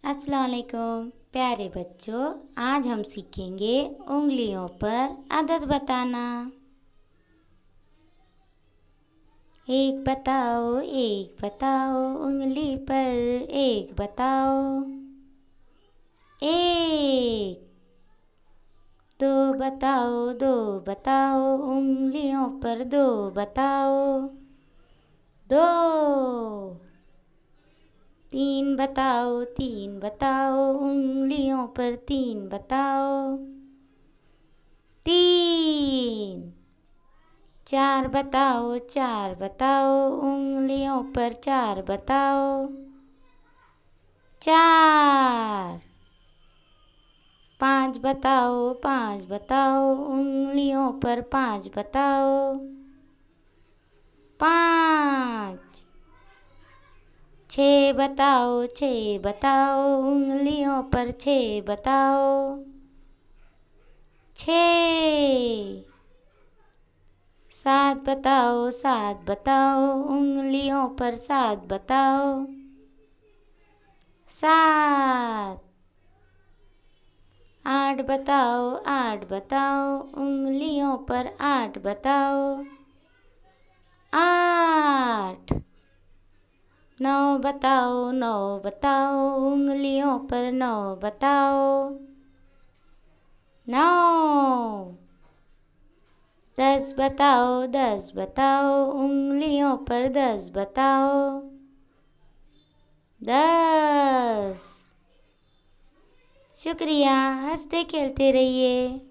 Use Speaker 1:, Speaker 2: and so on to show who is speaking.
Speaker 1: अस्सलाम वालेकुम प्यारे बच्चों। आज हम सीखेंगे उंगलियों पर अदद बताना। एक बताओ उंगली पर एक बताओ। एक। दो बताओ उंगलियों पर दो बताओ। दो। तीन बताओ उंगलियों पर तीन बताओ। तीन। चार बताओ उंगलियों पर चार बताओ। चार। पाँच बताओ उंगलियों पर पाँच बताओ। पाँच। छः बताओ उंगलियों पर छः बताओ। छः। सात बताओ उंगलियों पर सात बताओ। सात। आठ बताओ उंगलियों पर आठ बताओ। आठ। नौ बताओ उंगलियों पर नौ बताओ। नौ। दस बताओ उंगलियों पर दस बताओ। दस। शुक्रिया, हंसते खेलते रहिए।